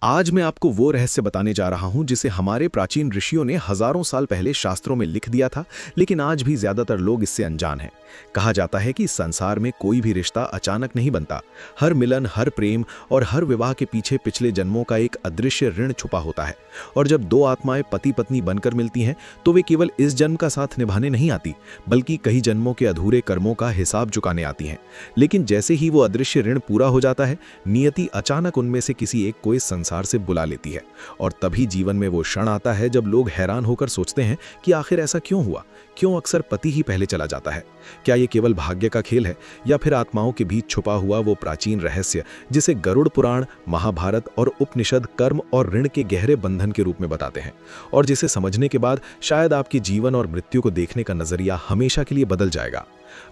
आज मैं आपको वो रहस्य बताने जा रहा हूं जिसे हमारे प्राचीन ऋषियों ने हजारों साल पहले शास्त्रों में लिख दिया था, लेकिन आज भी ज्यादातर लोग इससे अनजान हैं। कहा जाता है कि इस संसार में कोई भी रिश्ता अचानक नहीं बनता। हर मिलन, हर प्रेम और हर विवाह के पीछे पिछले जन्मों का एक अदृश्य ऋण छुपा होता है। और जब दो आत्माएं पति पत्नी बनकर मिलती हैं तो वे केवल इस जन्म का साथ निभाने नहीं आती, बल्कि कई जन्मों के अधूरे कर्मों का हिसाब चुकाने आती हैं। लेकिन जैसे ही वो अदृश्य ऋण पूरा हो जाता है, नियति अचानक उनमें से किसी एक को इस संसार से बुला लेती है। और तभी जीवन में वो क्षण आता है जब लोग हैरान होकर सोचते हैं कि आखिर ऐसा क्यों हुआ, क्यों अक्सर पति ही पहले चला जाता है। क्या ये केवल भाग्य का खेल है या फिर आत्माओं के बीच छुपा हुआ वो प्राचीन रहस्य जिसे गरुड़ पुराण, महाभारत और उपनिषद कर्म और ऋण के गहरे बंधन के रूप में बताते हैं, और जिसे समझने के बाद शायद आपकी जीवन और मृत्यु को देखने का नजरिया हमेशा के लिए बदल जाएगा।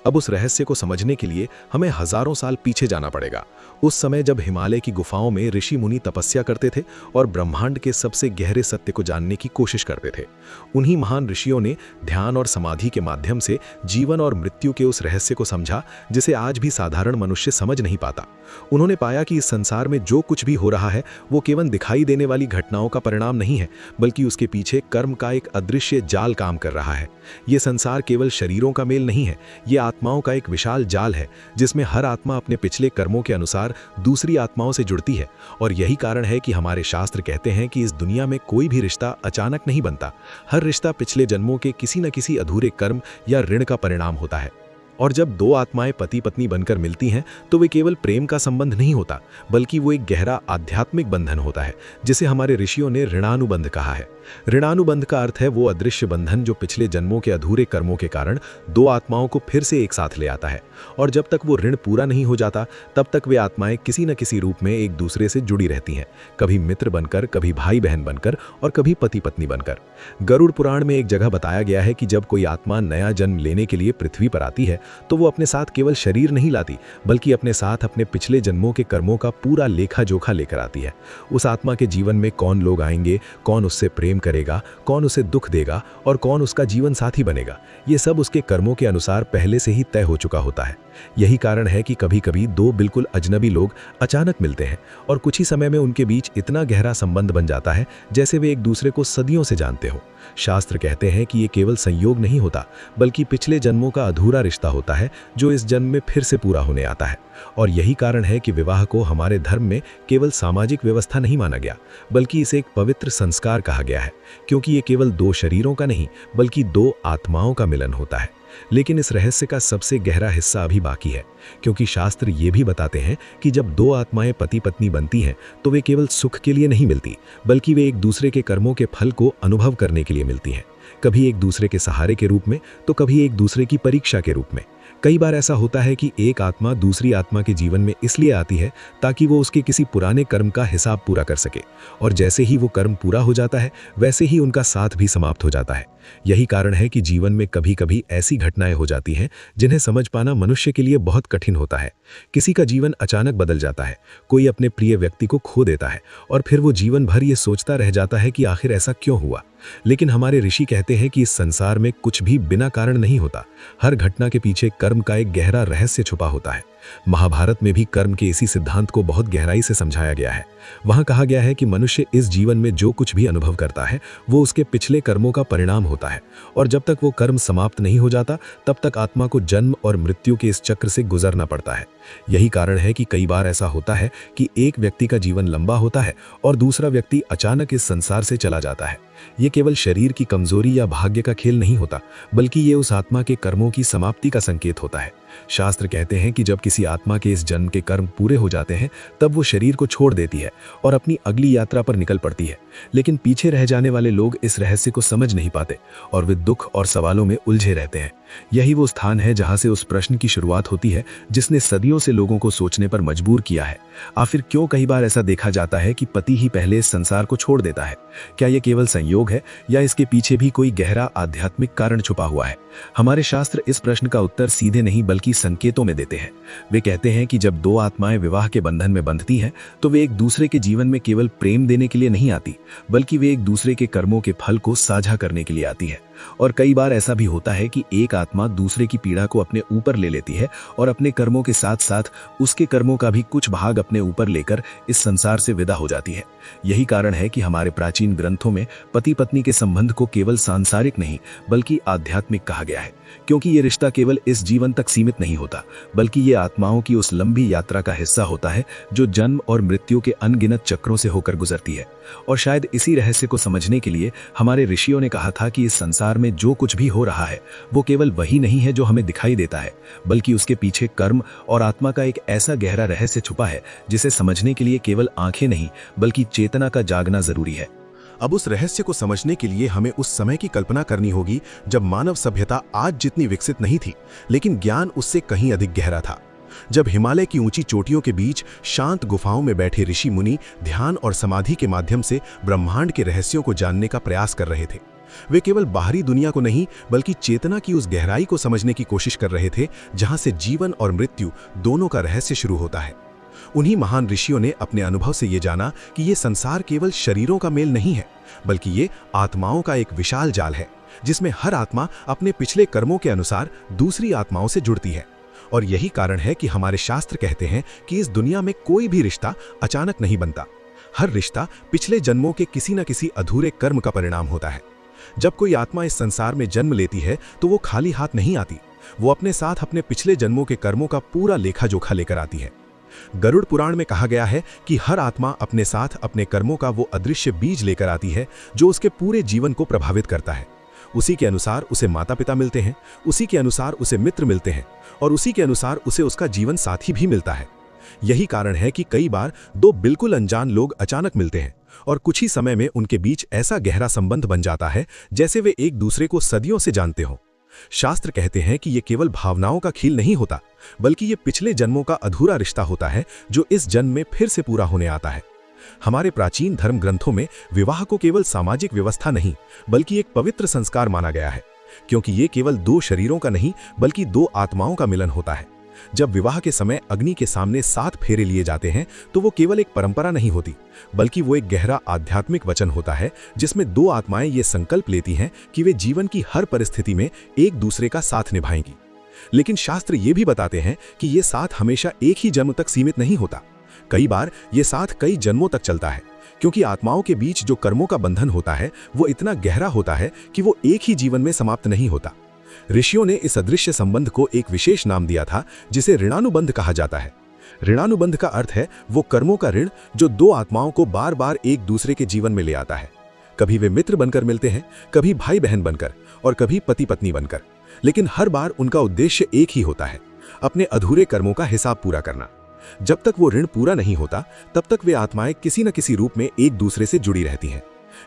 अब उस रहस्य को समझने के लिए हमें हजारों साल पीछे जाना पड़ेगा। उस समय जब हिमालय की गुफाओं में ऋषि मुनि तपस्या करते थे और ब्रह्मांड के सबसे गहरे सत्य को जानने की कोशिश करते थे। उन्हीं महान ऋषियों ने ध्यान और समाधि के माध्यम से जीवन और मृत्यु के उस रहस्य को समझा जिसे आज भी साधारण मनुष्य समझ नहीं पाता। उन्होंने पाया कि इस संसार में जो कुछ भी हो रहा है वो केवल दिखाई देने वाली घटनाओं का परिणाम नहीं है, बल्कि उसके पीछे कर्म का एक अदृश्य जाल काम कर रहा है। ये संसार केवल शरीरों का मेल नहीं है, ये आत्माओं का एक विशाल जाल है जिसमें हर आत्मा अपने पिछले कर्मों के अनुसार दूसरी आत्माओं से जुड़ती है। और यही कारण है कि हमारे शास्त्र कहते हैं कि इस दुनिया में कोई भी रिश्ता अचानक नहीं बनता। हर रिश्ता पिछले जन्मों के किसी न किसी अधूरे कर्म या ऋण का परिणाम होता है। और जब दो आत्माएं पति पत्नी बनकर मिलती हैं तो वे केवल प्रेम का संबंध नहीं होता, बल्कि वो एक गहरा आध्यात्मिक बंधन होता है जिसे हमारे ऋषियों ने ऋणानुबंध कहा है। ऋणानुबंध का अर्थ है वो अदृश्य बंधन जो पिछले जन्मों के अधूरे कर्मों के कारण दो आत्माओं को फिर से एक साथ ले आता है। और जब तक वो ऋण पूरा नहीं हो जाता तब तक वे आत्माएं किसी न किसी रूप में एक दूसरे से जुड़ी रहती हैं, कभी मित्र बनकर, कभी भाई बहन बनकर और कभी पति पत्नी बनकर। गरुड़ पुराण में एक जगह बताया गया है कि जब कोई आत्मा नया जन्म लेने के लिए पृथ्वी पर आती है तो वो अपने साथ केवल शरीर नहीं लाती, बल्कि अपने साथ अपने पिछले जन्मों के कर्मों का पूरा लेखा जोखा लेकर आती है। उस आत्मा के जीवन में कौन लोग आएंगे, कौन उससे प्रेम करेगा, कौन उसे दुख देगा और कौन उसका जीवन साथी बनेगा, ये सब उसके कर्मों के अनुसार पहले से ही तय हो चुका होता है। यही कारण है कि कभी कभी दो बिल्कुल अजनबी लोग अचानक मिलते हैं और कुछ ही समय में उनके बीच इतना गहरा संबंध बन जाता है जैसे वे एक दूसरे को सदियों से जानते हो। शास्त्र कहते हैं कि ये केवल संयोग नहीं होता, बल्कि पिछले जन्मों का अधूरा रिश्ता होता है जो इस जन्म में फिर से पूरा होने आता है। और यही कारण है कि विवाह को हमारे धर्म में केवल सामाजिक व्यवस्था नहीं माना गया, बल्कि इसे एक पवित्र संस्कार कहा गया है, क्योंकि ये केवल दो शरीरों का नहीं बल्कि दो आत्माओं का मिलन होता है। लेकिन इस रहस्य का सबसे गहरा हिस्सा अभी बाकी है, क्योंकि शास्त्र ये भी बताते हैं कि जब दो आत्माएं पति पत्नी बनती हैं तो वे केवल सुख के लिए नहीं मिलती, बल्कि वे एक दूसरे के कर्मों के फल को अनुभव करने के लिए मिलती हैं। कभी एक दूसरे के सहारे के रूप में तो कभी एक दूसरे की परीक्षा के रूप में। कई बार ऐसा होता है कि एक आत्मा दूसरी आत्मा के जीवन में इसलिए आती है ताकि वो उसके किसी पुराने कर्म का हिसाब पूरा कर सके, और जैसे ही वो कर्म पूरा हो जाता है वैसे ही उनका साथ भी समाप्त हो जाता है। यही कारण है कि जीवन में कभी कभी ऐसी घटनाएं हो जाती हैं जिन्हें समझ पाना मनुष्य के लिए बहुत कठिन होता है। किसी का जीवन अचानक बदल जाता है, कोई अपने प्रिय व्यक्ति को खो देता है और फिर वो जीवन भर ये सोचता रह जाता है कि आखिर ऐसा क्यों हुआ। लेकिन हमारे ऋषि कहते हैं कि इस संसार में कुछ भी बिना कारण नहीं होता। हर घटना के पीछे कर्म का एक गहरा रहस्य छुपा होता है। महाभारत में भी कर्म के इसी सिद्धांत को बहुत गहराई से समझाया गया है। वहां कहा गया है कि मनुष्य इस जीवन में जो कुछ भी अनुभव करता है वो उसके पिछले कर्मों का परिणाम होता है, और जब तक वो कर्म समाप्त नहीं हो जाता तब तक आत्मा को जन्म और मृत्यु के इस चक्र से गुजरना पड़ता है। यही कारण है कि कई बार ऐसा होता है कि एक व्यक्ति का जीवन लंबा होता है और दूसरा व्यक्ति अचानक इस संसार से चला जाता है। ये केवल शरीर की कमजोरी या भाग्य का खेल नहीं होता, बल्कि ये उस आत्मा के कर्मों की समाप्ति का संकेत होता है। शास्त्र कहते हैं कि जब किसी आत्मा के इस जन्म के कर्म पूरे हो जाते हैं तब वो शरीर को छोड़ देती है और अपनी अगली यात्रा पर निकल पड़ती है। लेकिन पीछे रह जाने वाले लोग इस रहस्य को समझ नहीं पाते और वे दुख और सवालों में उलझे रहते हैं। यही वो स्थान है जहां से उस प्रश्न की शुरुआत होती है जिसने सदियों से लोगों को सोचने पर मजबूर किया है। आखिर क्यों कई बार ऐसा देखा जाता है कि पति ही पहले इस संसार को छोड़ देता है? क्या यह केवल संयोग है या इसके पीछे भी कोई गहरा आध्यात्मिक कारण छुपा हुआ है? हमारे शास्त्र इस प्रश्न का उत्तर सीधे नहीं बल्कि संकेतों में देते हैं। वे कहते हैं कि जब दो आत्माएं विवाह के बंधन में बंधती हैं तो वे एक दूसरे के जीवन में केवल प्रेम देने के लिए नहीं आती, बल्कि वे एक दूसरे के कर्मों के फल को साझा करने के लिए आती है। और कई बार ऐसा भी होता है कि एक आत्मा दूसरे की पीड़ा को अपने ऊपर ले लेती है और अपने कर्मों के साथ साथ उसके कर्मों का भी कुछ भाग अपने ऊपर लेकर इस संसार से विदा हो जाती है। यही कारण है कि हमारे प्राचीन ग्रंथों में पति पत्नी के संबंध को केवल सांसारिक नहीं बल्कि आध्यात्मिक कहा गया है, क्योंकि ये रिश्ता केवल इस जीवन तक सीमित नहीं होता, बल्कि ये आत्माओं की उस लंबी यात्रा का हिस्सा होता है जो जन्म और मृत्यु के अनगिनत चक्रों से होकर गुजरती है। और शायद इसी रहस्य को समझने के लिए हमारे ऋषियों ने कहा था कि इस संसार में जो कुछ भी हो रहा है वो केवल वही नहीं है जो हमें दिखाई देता है, बल्कि उसके पीछे कर्म और आत्मा का एक ऐसा गहरा रहस्य छुपा है जिसे समझने के लिए केवल आंखें नहीं बल्कि चेतना का जागना जरूरी है। अब उस रहस्य को समझने के लिए हमें उस समय की कल्पना करनी होगी जब मानव सभ्यता आज जितनी विकसित नहीं थी, लेकिन ज्ञान उससे कहीं अधिक गहरा था। जब हिमालय की ऊंची चोटियों के बीच शांत गुफाओं में बैठे ऋषि मुनि ध्यान और समाधि के माध्यम से ब्रह्मांड के रहस्यों को जानने का प्रयास कर रहे थे। वे केवल बाहरी दुनिया को नहीं बल्कि चेतना की उस गहराई को समझने की कोशिश कर रहे थे जहां से जीवन और मृत्यु दोनों का रहस्य शुरू होता है। उन्हीं महान ऋषियों ने अपने अनुभव से ये जाना कि ये संसार केवल शरीरों का मेल नहीं है, बल्कि ये आत्माओं का एक विशाल जाल है जिसमें हर आत्मा अपने पिछले कर्मों के अनुसार दूसरी आत्माओं से जुड़ती है। और यही कारण है कि हमारे शास्त्र कहते हैं कि इस दुनिया में कोई भी रिश्ता अचानक नहीं बनता। हर रिश्ता पिछले जन्मों के किसी न किसी अधूरे कर्म का परिणाम होता है। जब कोई आत्मा इस संसार में जन्म लेती है तो वो खाली हाथ नहीं आती, वो अपने साथ अपने पिछले जन्मों के कर्मों का पूरा लेखा जोखा लेकर आती है। गरुड़ पुराण में कहा गया है कि हर आत्मा अपने साथ अपने कर्मों का वो अदृश्य बीज लेकर आती है जो उसके पूरे जीवन को प्रभावित करता है। उसी के अनुसार उसे माता पिता मिलते हैं, उसी के अनुसार उसे मित्र मिलते हैं और उसी के अनुसार उसे उसका जीवन साथी भी मिलता है। यही कारण है कि कई बार दो बिल्कुल अनजान लोग अचानक मिलते हैं और कुछ ही समय में उनके बीच ऐसा गहरा संबंध बन जाता है जैसे वे एक दूसरे को सदियों से जानते हों। शास्त्र कहते हैं कि ये केवल भावनाओं का खेल नहीं होता, बल्कि ये पिछले जन्मों का अधूरा रिश्ता होता है जो इस जन्म में फिर से पूरा होने आता है। हमारे प्राचीन धर्म ग्रंथों में विवाह को केवल सामाजिक व्यवस्था नहीं बल्कि एक पवित्र संस्कार माना गया है, क्योंकि ये केवल दो शरीरों का नहीं बल्कि दो आत्माओं का मिलन होता है। जब विवाह के समय अग्नि के सामने 7 फेरे लिए जाते हैं तो वो केवल एक परंपरा नहीं होती, बल्कि वो एक गहरा आध्यात्मिक वचन होता है जिसमें दो आत्माएं ये संकल्प लेती हैं कि वे जीवन की हर परिस्थिति में एक दूसरे का साथ निभाएंगी। लेकिन शास्त्र ये भी बताते हैं कि ये साथ हमेशा एक ही जन्म तक सीमित नहीं होता। कई बार ये साथ कई जन्मों तक चलता है, क्योंकि आत्माओं के बीच जो कर्मों का बंधन होता है वो इतना गहरा होता है कि वो एक ही जीवन में समाप्त नहीं होता। ऋषियों ने इस अदृश्य संबंध को एक विशेष नाम दिया था जिसे ऋणानुबंध कहा जाता है। ऋणानुबंध का अर्थ है वो कर्मों का ऋण जो दो आत्माओं को बार बार एक दूसरे के जीवन में ले आता है। कभी वे मित्र बनकर मिलते हैं, कभी भाई बहन बनकर और कभी पति पत्नी बनकर, लेकिन हर बार उनका उद्देश्य एक ही होता है, अपने अधूरे कर्मों का हिसाब पूरा करना। जब तक वो ऋण पूरा नहीं होता तब तक वे आत्माएं किसी न किसी रूप में एक दूसरे से जुड़ी रहती हैं।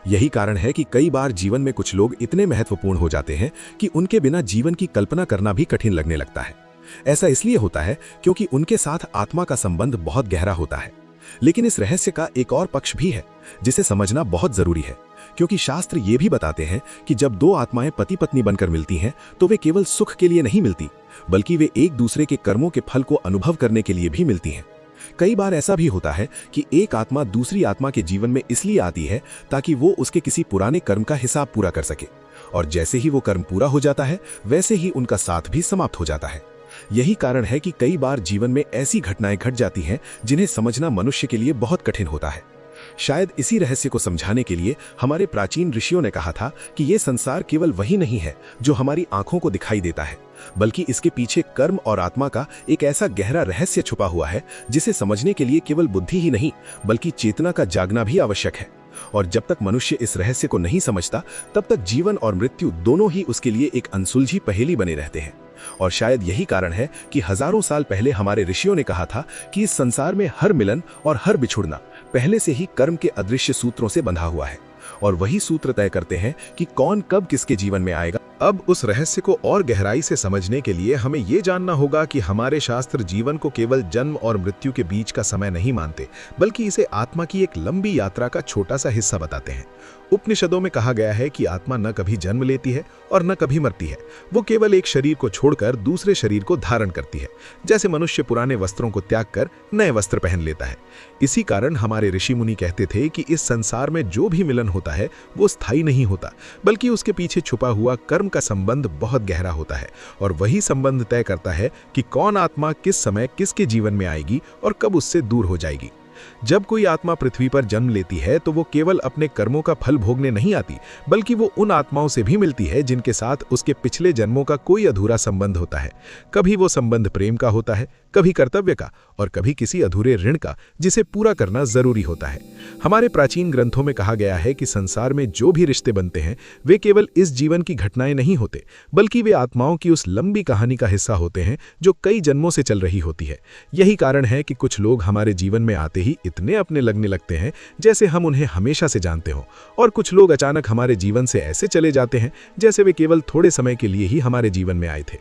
यही कारण है कि कई बार जीवन में कुछ लोग इतने महत्वपूर्ण हो जाते हैं कि उनके बिना जीवन की कल्पना करना भी कठिन लगने लगता है। ऐसा इसलिए होता है क्योंकि उनके साथ आत्मा का संबंध बहुत गहरा होता है। लेकिन इस रहस्य का एक और पक्ष भी है जिसे समझना बहुत जरूरी है, क्योंकि शास्त्र ये भी बताते हैं कि जब दो आत्माएं पति पत्नी बनकर मिलती हैं तो वे केवल सुख के लिए नहीं मिलती, बल्कि वे एक दूसरे के कर्मों के फल को अनुभव करने के लिए भी मिलती हैं। कई बार ऐसा भी होता है कि एक आत्मा दूसरी आत्मा के जीवन में इसलिए आती है ताकि वो उसके किसी पुराने कर्म का हिसाब पूरा कर सके, और जैसे ही वो कर्म पूरा हो जाता है वैसे ही उनका साथ भी समाप्त हो जाता है। यही कारण है कि कई बार जीवन में ऐसी घटनाएं घट जाती हैं जिन्हें समझना मनुष्य के लिए बहुत कठिन होता है। शायद इसी रहस्य को समझाने के लिए हमारे प्राचीन ऋषियों ने कहा था कि ये संसार केवल वही नहीं है जो हमारी आंखों को दिखाई देता है, बल्कि इसके पीछे कर्म और आत्मा का एक ऐसा गहरा रहस्य छुपा हुआ है जिसे समझने के लिए केवल बुद्धि ही नहीं बल्कि चेतना का जागना भी आवश्यक है। और जब तक मनुष्य इस रहस्य को नहीं समझता तब तक जीवन और मृत्यु दोनों ही उसके लिए एक अनसुलझी पहेली बने रहते हैं। और शायद यही कारण है कि हजारों साल पहले हमारे ऋषियों ने कहा था कि इस संसार में हर मिलन और हर बिछुड़ना पहले से ही कर्म के अदृश्य सूत्रों से बंधा हुआ है, और वही सूत्र तय करते हैं कि कौन कब किसके जीवन में आएगा। अब उस रहस्य को और गहराई से समझने के लिए हमें ये जानना होगा कि हमारे शास्त्र जीवन को केवल जन्म और मृत्यु के बीच का समय नहीं मानते, बल्कि इसे आत्मा की एक लंबी यात्रा का छोटा सा हिस्सा बताते हैं। उपनिषदों में कहा गया है कि आत्मा न कभी जन्म लेती है और न कभी मरती है। वो केवल एक शरीर को छोड़कर दूसरे शरीर को धारण करती है, जैसे मनुष्य पुराने वस्त्रों को त्याग कर नए वस्त्र पहन लेता है। इसी कारण हमारे ऋषि मुनि कहते थे कि इस संसार में जो भी मिलन होता है वो स्थायी नहीं होता, बल्कि उसके पीछे छुपा हुआ कर्म का संबंध बहुत गहरा होता है, और वही संबंध तय करता है कि कौन आत्मा किस समय किसके जीवन में आएगी और कब उससे दूर हो जाएगी। जब कोई आत्मा पृथ्वी पर जन्म लेती है तो वो केवल अपने कर्मों का फल भोगने नहीं आती, बल्कि वो उन आत्माओं से भी मिलती है जिनके साथ उसके पिछले जन्मों का कोई अधूरा संबंध होता है। कभी वो संबंध प्रेम का होता है, कभी कर्तव्य का, और कभी किसी अधूरे ऋण का जिसे पूरा करना जरूरी होता है। हमारे प्राचीन ग्रंथों में कहा गया है कि संसार में जो भी रिश्ते बनते हैं वे केवल इस जीवन की घटनाएं नहीं होते, बल्कि वे आत्माओं की उस लंबी कहानी का हिस्सा होते हैं जो कई जन्मों से चल रही होती है। यही कारण है कि कुछ लोग हमारे जीवन में आते ही इतने अपने लगने लगते हैं जैसे हम उन्हें हमेशा से जानते हों, और कुछ लोग अचानक हमारे जीवन से ऐसे चले जाते हैं जैसे वे केवल थोड़े समय के लिए ही हमारे जीवन में आए थे।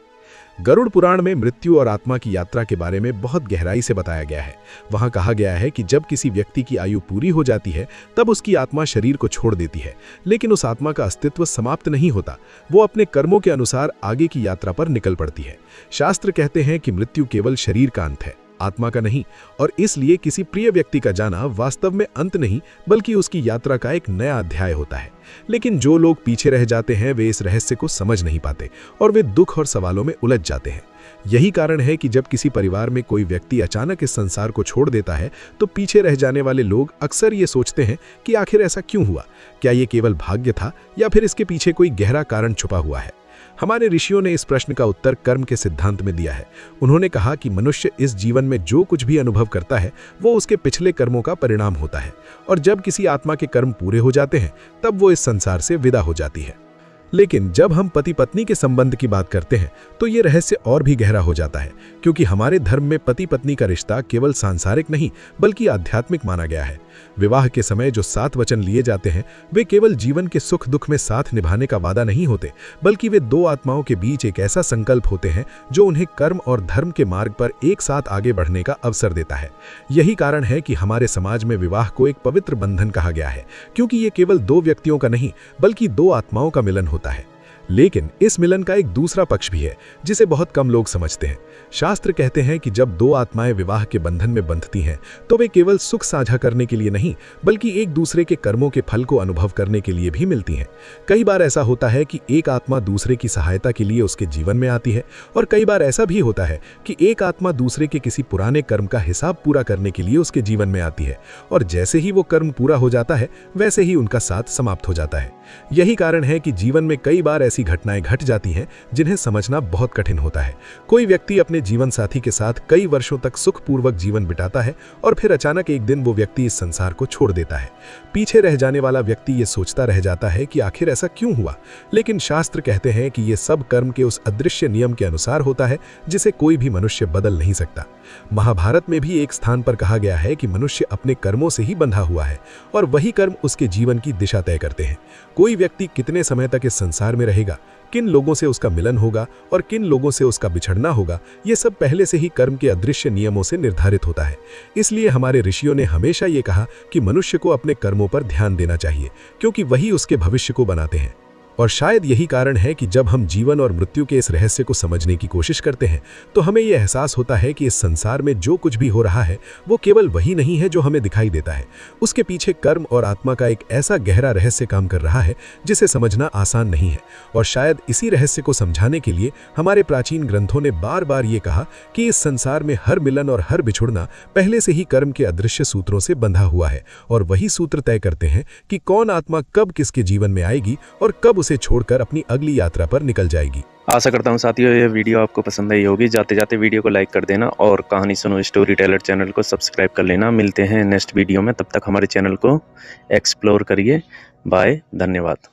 गरुड़ पुराण में मृत्यु और आत्मा की यात्रा के बारे में बहुत गहराई से बताया गया है। वहां कहा गया है कि जब किसी व्यक्ति की आयु पूरी हो जाती है तब उसकी आत्मा शरीर को छोड़ देती है, लेकिन उस आत्मा का अस्तित्व समाप्त नहीं होता। वो अपने कर्मों के अनुसार आगे की यात्रा पर निकल पड़ती है। शास्त्र कहते हैं कि मृत्यु केवल शरीर का अंत है, आत्मा का नहीं, और इसलिए किसी प्रिय व्यक्ति का जाना वास्तव में अंत नहीं, बल्कि उसकी यात्रा का एक नया अध्याय होता है। लेकिन जो लोग पीछे रह जाते हैं वे इस रहस्य को समझ नहीं पाते और वे दुख और सवालों में उलझ जाते हैं। यही कारण है कि जब किसी परिवार में कोई व्यक्ति अचानक इस संसार को छोड़ देता है तो पीछे रह जाने वाले लोग अक्सर ये सोचते हैं कि आखिर ऐसा क्यों हुआ, क्या ये केवल भाग्य था या फिर इसके पीछे कोई गहरा कारण छुपा हुआ है। हमारे ऋषियों ने इस प्रश्न का उत्तर कर्म के सिद्धांत में दिया है। उन्होंने कहा कि मनुष्य इस जीवन में जो कुछ भी अनुभव करता है वो उसके पिछले कर्मों का परिणाम होता है, और जब किसी आत्मा के कर्म पूरे हो जाते हैं तब वो इस संसार से विदा हो जाती है। लेकिन जब हम पति पत्नी के संबंध की बात करते हैं तो ये रहस्य और भी गहरा हो जाता है, क्योंकि हमारे धर्म में पति पत्नी का रिश्ता केवल सांसारिक नहीं बल्कि आध्यात्मिक माना गया है। विवाह के समय जो 7 वचन लिए जाते हैं वे केवल जीवन के सुख दुख में साथ निभाने का वादा नहीं होते, बल्कि वे दो आत्माओं के बीच एक ऐसा संकल्प होते हैं जो उन्हें कर्म और धर्म के मार्ग पर एक साथ आगे बढ़ने का अवसर देता है। यही कारण है कि हमारे समाज में विवाह को एक पवित्र बंधन कहा गया है, क्योंकि ये केवल 2 व्यक्तियों का नहीं बल्कि 2 आत्माओं का मिलन होता है। लेकिन इस मिलन का एक दूसरा पक्ष भी है जिसे बहुत कम लोग समझते हैं। शास्त्र कहते हैं कि जब 2 आत्माएं विवाह के बंधन में बंधती हैं तो वे केवल सुख साझा करने के लिए नहीं बल्कि एक दूसरे के कर्मों के फल को अनुभव करने के लिए भी मिलती हैं। कई बार ऐसा होता है कि एक आत्मा दूसरे की सहायता के लिए उसके जीवन में आती है, और कई बार ऐसा भी होता है कि एक आत्मा दूसरे के किसी पुराने कर्म का हिसाब पूरा करने के लिए उसके जीवन में आती है, और जैसे ही वो कर्म पूरा हो जाता है वैसे ही उनका साथ समाप्त हो जाता है। यही कारण है कि जीवन में कई बार ऐसी घटनाएं घट जाती हैं जिन्हें समझना बहुत कठिन होता है। कोई व्यक्ति अपने जीवन साथी के साथ कई वर्षों तक सुखपूर्वक जीवन बिताता है और फिर अचानक एक दिन वो व्यक्ति इस संसार को छोड़ देता है। पीछे रह जाने वाला व्यक्ति ये सोचता रह जाता है कि आखिर ऐसा क्यों हुआ, लेकिन शास्त्र कहते हैं कि ये सब कर्म के उस अदृश्य नियम के अनुसार होता है जिसे कोई भी मनुष्य बदल नहीं सकता। महाभारत में भी एक स्थान पर कहा गया है कि मनुष्य अपने कर्मों से ही बंधा हुआ है और वही कर्म उसके जीवन की दिशा तय करते हैं। कोई व्यक्ति कितने समय तक इस संसार में रहेगा, किन लोगों से उसका मिलन होगा और किन लोगों से उसका बिछड़ना होगा, ये सब पहले से ही कर्म के अदृश्य नियमों से निर्धारित होता है। इसलिए हमारे ऋषियों ने हमेशा ये कहा कि मनुष्य को अपने कर्मों पर ध्यान देना चाहिए, क्योंकि वही उसके भविष्य को बनाते हैं। और शायद यही कारण है कि जब हम जीवन और मृत्यु के इस रहस्य को समझने की कोशिश करते हैं तो हमें यह एहसास होता है कि इस संसार में जो कुछ भी हो रहा है वो केवल वही नहीं है जो हमें दिखाई देता है। उसके पीछे कर्म और आत्मा का एक ऐसा गहरा रहस्य काम कर रहा है जिसे समझना आसान नहीं है। और शायद इसी रहस्य को समझाने के लिए हमारे प्राचीन ग्रंथों ने बार बार ये कहा कि इस संसार में हर मिलन और हर बिछुड़ना पहले से ही कर्म के अदृश्य सूत्रों से बंधा हुआ है, और वही सूत्र तय करते हैं कि कौन आत्मा कब किसके जीवन में आएगी और कब से छोड़कर अपनी अगली यात्रा पर निकल जाएगी। आशा करता हूँ साथियों ये वीडियो आपको पसंद आई होगी। जाते जाते वीडियो को लाइक कर देना और कहानी सुनो स्टोरी टेलर चैनल को सब्सक्राइब कर लेना। मिलते हैं नेक्स्ट वीडियो में, तब तक हमारे चैनल को एक्सप्लोर करिए। बाय, धन्यवाद।